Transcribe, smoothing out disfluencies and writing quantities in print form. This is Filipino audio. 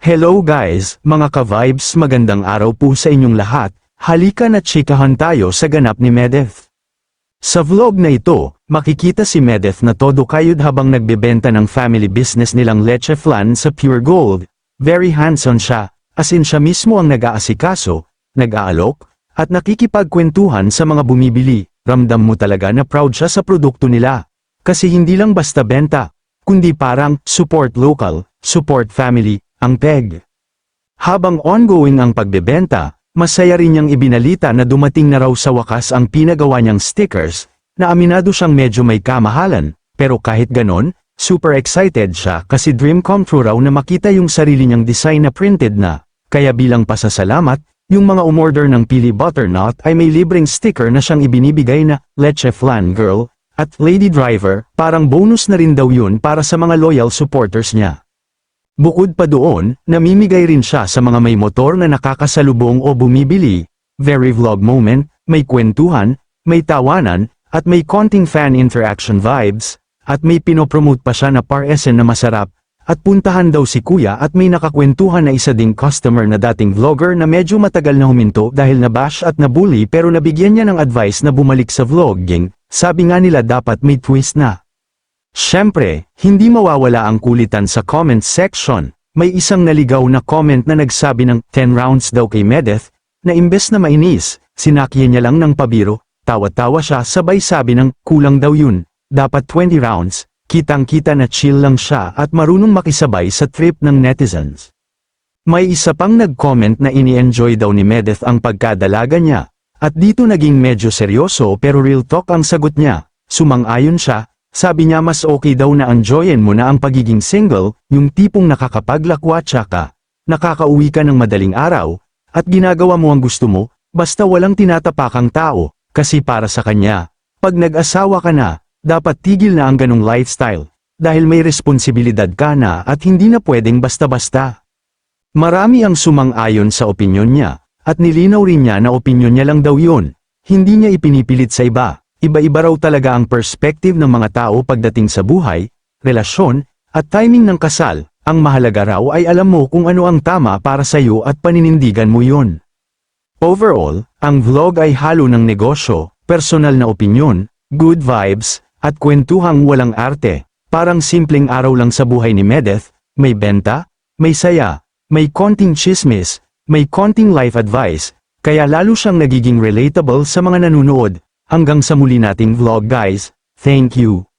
Hello guys, mga ka-vibes, magandang araw po sa inyong lahat. Halika na chikahan tayo sa ganap ni Medeth. Sa vlog na ito, makikita si Medeth na todo kayod habang nagbebenta ng family business nilang leche flan sa Pure Gold. Very hands-on siya, as in siya mismo ang nag-aasikaso, nag-aalok, at nakikipagkwentuhan sa mga bumibili. Ramdam mo talaga na proud siya sa produkto nila. Kasi hindi lang basta benta, kundi parang support local, support family, ang peg. Habang ongoing ang pagbebenta, masaya rin niyang ibinalita na dumating na raw sa wakas ang pinagawa niyang stickers, na aminado siyang medyo may kamahalan, pero kahit ganon, super excited siya kasi dream come true raw na makita yung sarili niyang design na printed na. Kaya bilang pasasalamat, yung mga umorder ng Pili Butternut ay may libreng sticker na siyang ibinibigay na Leche Flan Girl at Lady Driver, parang bonus na rin daw yun para sa mga loyal supporters niya. Bukod pa doon, namimigay rin siya sa mga may motor na nakakasalubong o bumibili. Very vlog moment, may kwentuhan, may tawanan, at may konting fan interaction vibes, at may pinopromote pa siya na paresen na masarap, at puntahan daw si kuya at may nakakwentuhan na isa ding customer na dating vlogger na medyo matagal na huminto dahil nabash at nabully pero nabigyan niya ng advice na bumalik sa vlogging, sabi nga nila dapat may twist na. Siyempre, hindi mawawala ang kulitan sa comment section. May isang naligaw na comment na nagsabi ng 10 rounds daw kay Medeth, na imbes na mainis, sinakyan niya lang ng pabiro, tawa-tawa siya sabay sabi ng kulang daw yun, dapat 20 rounds, kitang-kita na chill lang siya at marunong makisabay sa trip ng netizens. May isa pang nag-comment na ini-enjoy daw ni Medeth ang pagkadalaga niya, at dito naging medyo seryoso pero real talk ang sagot niya, sumang-ayon siya. Sabi niya mas okay daw na enjoyin mo na ang pagiging single, yung tipong nakakapaglakwatsa ka, nakakauwi ka ng madaling araw, at ginagawa mo ang gusto mo, basta walang tinatapakang tao, kasi para sa kanya, pag nag-asawa ka na, dapat tigil na ang ganong lifestyle, dahil may responsibilidad ka na at hindi na pwedeng basta-basta. Marami ang sumang-ayon sa opinyon niya, at nilinaw rin niya na opinyon niya lang daw yun, hindi niya ipinipilit sa iba. Iba-iba raw talaga ang perspective ng mga tao pagdating sa buhay, relasyon, at timing ng kasal. Ang mahalaga raw ay alam mo kung ano ang tama para sa iyo at paninindigan mo yun. Overall, ang vlog ay halo ng negosyo, personal na opinyon, good vibes, at kwentuhang walang arte. Parang simpleng araw lang sa buhay ni Medeth, may benta, may saya, may konting chismis, may konting life advice, kaya lalo siyang nagiging relatable sa mga nanunood. Hanggang sa muli nating vlog guys, thank you.